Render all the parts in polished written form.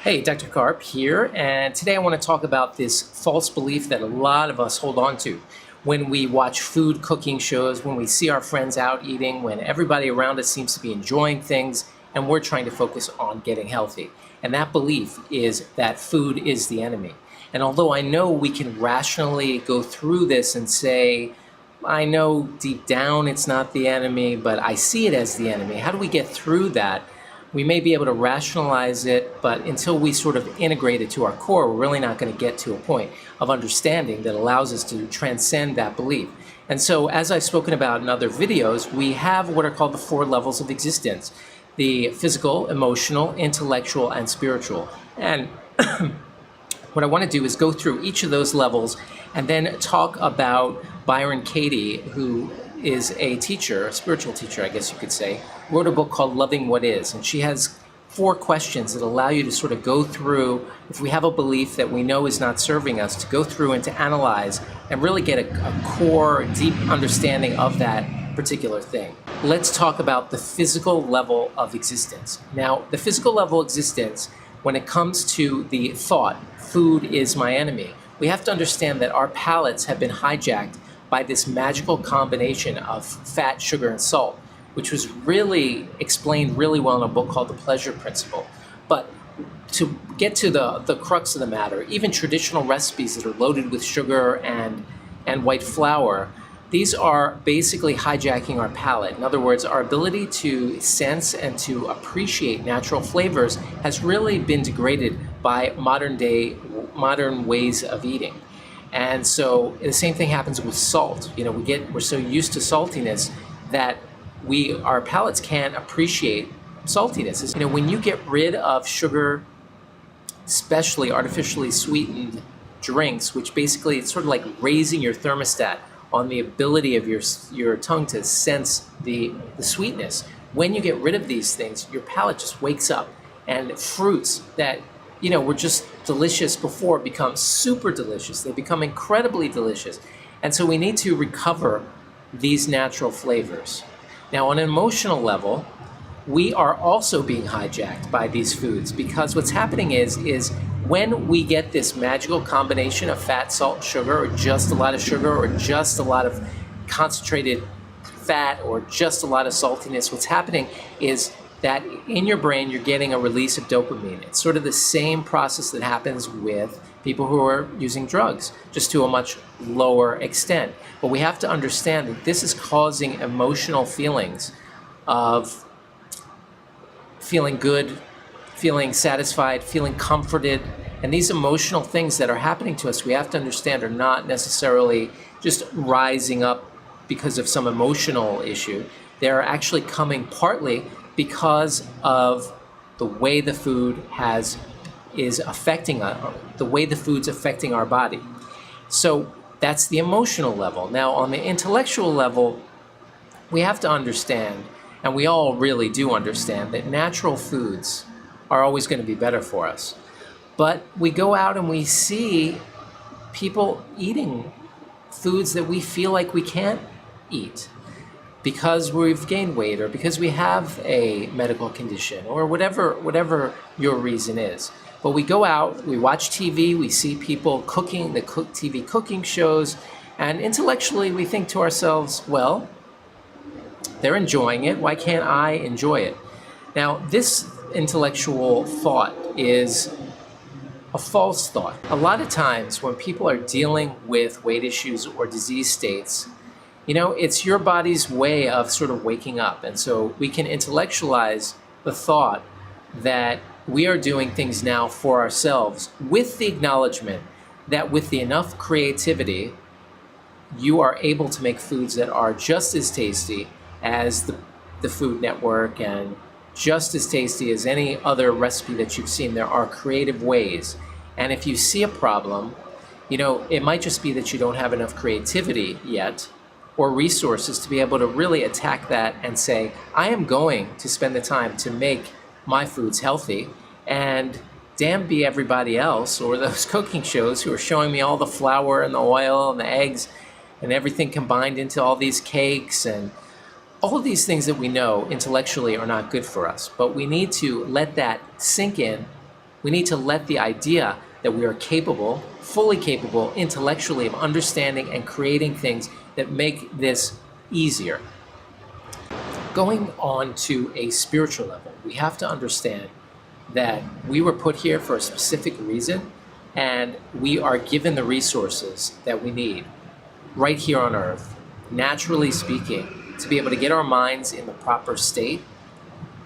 Hey, Dr. Carp here, and today I want to talk about this false belief that a lot of us hold on to when we watch food cooking shows, when we see our friends out eating, when everybody around us seems to be enjoying things, and we're trying to focus on getting healthy. And that belief is that food is the enemy. And although I know we can rationally go through this and say, I know deep down it's not the enemy, but I see it as the enemy. How do we get through that? We may be able to rationalize it, but until we sort of integrate it to our core, we're really not going to get to a point of understanding that allows us to transcend that belief. And so, as I've spoken about in other videos, we have what are called the 4 levels of existence: the physical, emotional, intellectual, and spiritual. And what I want to do is go through each of those levels and then talk about Byron Katie, who is a teacher, a spiritual teacher, I guess you could say, wrote a book called Loving What Is. And she has 4 questions that allow you to sort of go through, if we have a belief that we know is not serving us, to go through and to analyze and really get a core, deep understanding of that particular thing. Let's talk about the physical level of existence. Now, the physical level of existence, when it comes to the thought, food is my enemy, we have to understand that our palates have been hijacked by this magical combination of fat, sugar, and salt, which was really explained really well in a book called The Pleasure Principle. But to get to the crux of the matter, even traditional recipes that are loaded with sugar and white flour, these are basically hijacking our palate. In other words, our ability to sense and to appreciate natural flavors has really been degraded by modern ways of eating. And so the same thing happens with salt. You know, we're so used to saltiness that our palates can't appreciate saltiness. You know, when you get rid of sugar, especially artificially sweetened drinks, which basically it's sort of like raising your thermostat on the ability of your tongue to sense the sweetness. When you get rid of these things, your palate just wakes up, and fruits that were just delicious before become super delicious. They become incredibly delicious. And so we need to recover these natural flavors. Now, on an emotional level, we are also being hijacked by these foods, because what's happening is when we get this magical combination of fat, salt, and sugar, or just a lot of sugar, or just a lot of concentrated fat, or just a lot of saltiness, what's happening is that in your brain, you're getting a release of dopamine. It's sort of the same process that happens with people who are using drugs, just to a much lower extent. But we have to understand that this is causing emotional feelings of feeling good, feeling satisfied, feeling comforted. And these emotional things that are happening to us, we have to understand, are not necessarily just rising up because of some emotional issue. They're actually coming partly because of the way the food is affecting us, the way the food's affecting our body. So that's the emotional level. Now, on the intellectual level, we have to understand, and we all really do understand, that natural foods are always going to be better for us. But we go out and we see people eating foods that we feel like we can't eat, because we've gained weight, or because we have a medical condition, or whatever your reason is. But we go out, we watch TV, we see people cooking, TV cooking shows, and intellectually we think to ourselves, well, they're enjoying it, why can't I enjoy it? Now, this intellectual thought is a false thought. A lot of times when people are dealing with weight issues or disease states, it's your body's way of sort of waking up. And so we can intellectualize the thought that we are doing things now for ourselves, with the acknowledgement that with enough creativity, you are able to make foods that are just as tasty as the Food Network, and just as tasty as any other recipe that you've seen. There are creative ways. And if you see a problem, it might just be that you don't have enough creativity yet, or resources to be able to really attack that and say, I am going to spend the time to make my foods healthy, and damn be everybody else, or those cooking shows who are showing me all the flour and the oil and the eggs and everything combined into all these cakes, and all of these things that we know intellectually are not good for us. But we need to let that sink in We need to let the idea that we are capable, fully capable, intellectually, of understanding and creating things that make this easier. Going on to a spiritual level, we have to understand that we were put here for a specific reason, and we are given the resources that we need right here on earth, naturally speaking, to be able to get our minds in the proper state,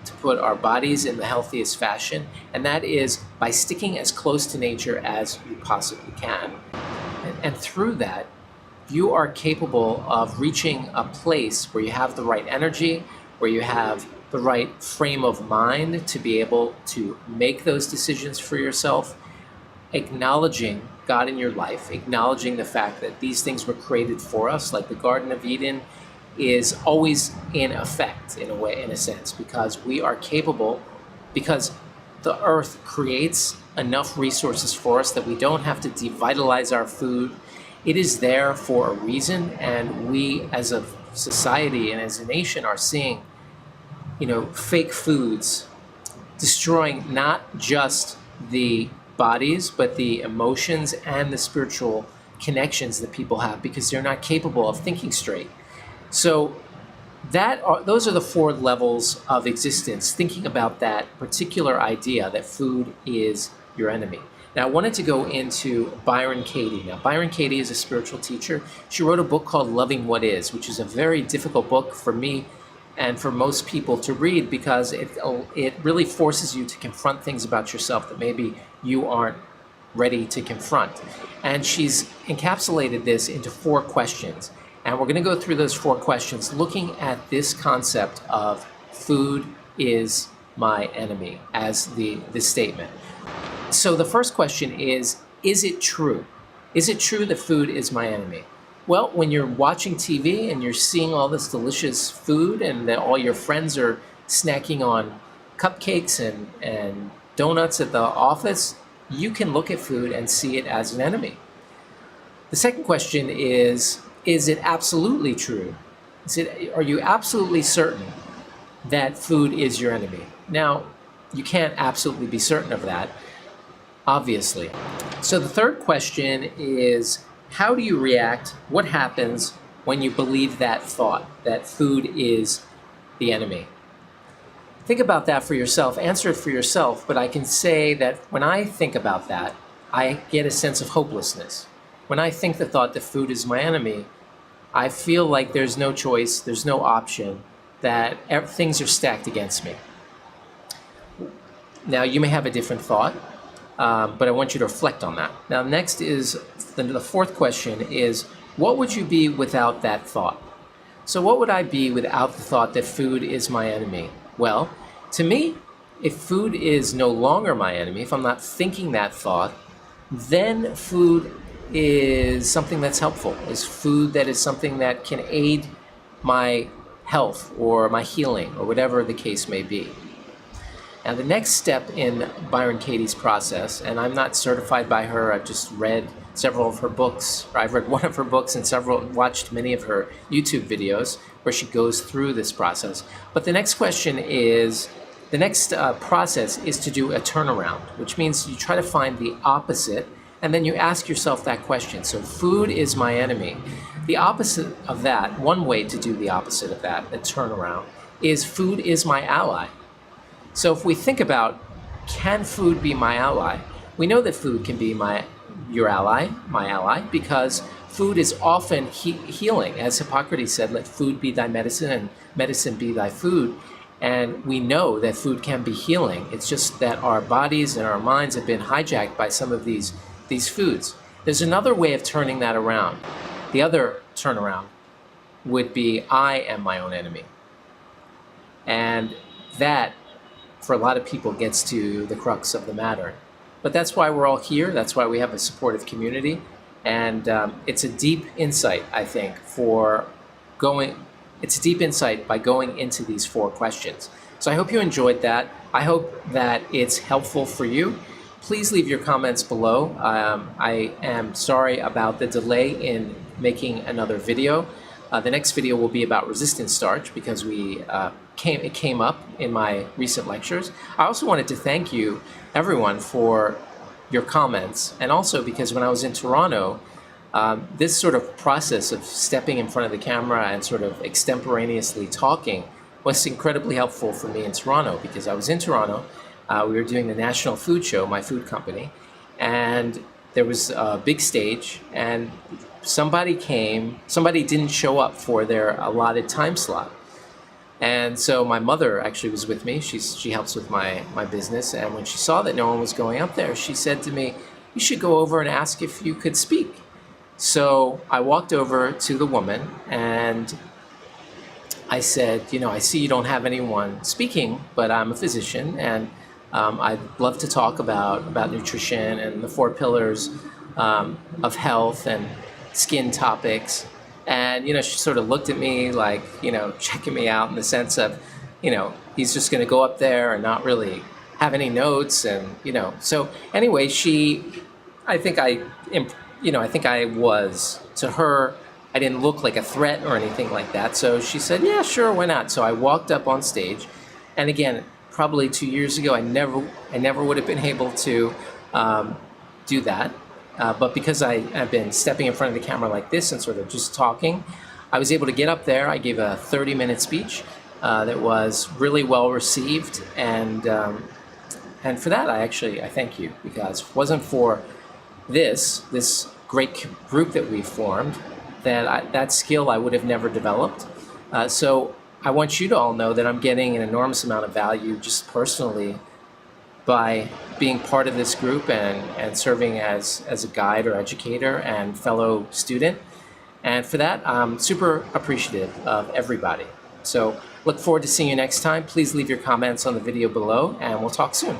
to put our bodies in the healthiest fashion, and that is by sticking as close to nature as you possibly can. And through that, you are capable of reaching a place where you have the right energy, where you have the right frame of mind to be able to make those decisions for yourself, acknowledging God in your life, acknowledging the fact that these things were created for us, like the Garden of Eden is always in effect, in a way, in a sense, because we are capable, because the earth creates enough resources for us that we don't have to devitalize our food. It is there for a reason, and we as a society and as a nation are seeing, fake foods destroying not just the bodies, but the emotions and the spiritual connections that people have because they're not capable of thinking straight. So those are the 4 levels of existence, thinking about that particular idea that food is your enemy. Now, I wanted to go into Byron Katie. Now, Byron Katie is a spiritual teacher. She wrote a book called Loving What Is, which is a very difficult book for me and for most people to read because it really forces you to confront things about yourself that maybe you aren't ready to confront. And she's encapsulated this into 4 questions. And we're going to go through those 4 questions looking at this concept of food is my enemy as the statement. So the first question is it true? Is it true that food is my enemy? Well, when you're watching TV and you're seeing all this delicious food and that all your friends are snacking on cupcakes and donuts at the office, you can look at food and see it as an enemy. The second question is it absolutely true? Are you absolutely certain that food is your enemy? Now, you can't absolutely be certain of that, obviously. So the third question is, how do you react? What happens when you believe that thought, that food is the enemy? Think about that for yourself, answer it for yourself, but I can say that when I think about that, I get a sense of hopelessness. When I think the thought that food is my enemy, I feel like there's no choice, there's no option, that things are stacked against me. Now, you may have a different thought, but I want you to reflect on that. Now, next is, the fourth question is, what would you be without that thought? So what would I be without the thought that food is my enemy? Well, to me, if food is no longer my enemy, if I'm not thinking that thought, then food is something that's helpful, is food that is something that can aid my health or my healing or whatever the case may be. Now, the next step in Byron Katie's process, and I'm not certified by her, I've just read several of her books, or I've read one of her books and watched many of her YouTube videos where she goes through this process. But the next question is, the next process is to do a turnaround, which means you try to find the opposite, and then you ask yourself that question. So food is my enemy. The opposite of that, one way to do the opposite of that, a turnaround, is food is my ally. So if we think about, can food be my ally? We know that food can be your ally, my ally, because food is often healing. As Hippocrates said, let food be thy medicine and medicine be thy food. And we know that food can be healing. It's just that our bodies and our minds have been hijacked by some of these foods. There's another way of turning that around. The other turnaround would be, I am my own enemy. And that, for a lot of people, gets to the crux of the matter. But that's why we're all here. That's why we have a supportive community. And it's a deep insight, I think, it's a deep insight by going into these 4 questions. So I hope you enjoyed that. I hope that it's helpful for you. Please leave your comments below. I am sorry about the delay in making another video. The next video will be about resistant starch because it came up in my recent lectures. I also wanted to thank you, everyone, for your comments, and also because when I was in Toronto, this sort of process of stepping in front of the camera and sort of extemporaneously talking was incredibly helpful for me in Toronto, because I was in Toronto, we were doing the National Food Show, my food company, and there was a big stage, and somebody didn't show up for their allotted time slot. And so my mother actually was with me. She helps with my business, and when she saw that no one was going up there, she said to me, "You should go over and ask if you could speak." So I walked over to the woman and I said, "I see you don't have anyone speaking, but I'm a physician, and I'd love to talk about nutrition and the 4 pillars of health and skin topics." And, she sort of looked at me like, checking me out in the sense of, he's just going to go up there and not really have any notes. And, so anyway, I think I was, to her, I didn't look like a threat or anything like that. So she said, "Yeah, sure, why not?" So I walked up on stage. And again, probably 2 years ago, I never would have been able to do that. But because I have been stepping in front of the camera like this and sort of just talking, I was able to get up there. I gave a 30-minute speech that was really well received, and for that I thank you, because if it wasn't for this great group that we formed, that skill I would have never developed. So I want you to all know that I'm getting an enormous amount of value just personally by being part of this group and serving as a guide or educator and fellow student. And for that, I'm super appreciative of everybody. So look forward to seeing you next time. Please leave your comments on the video below, and we'll talk soon.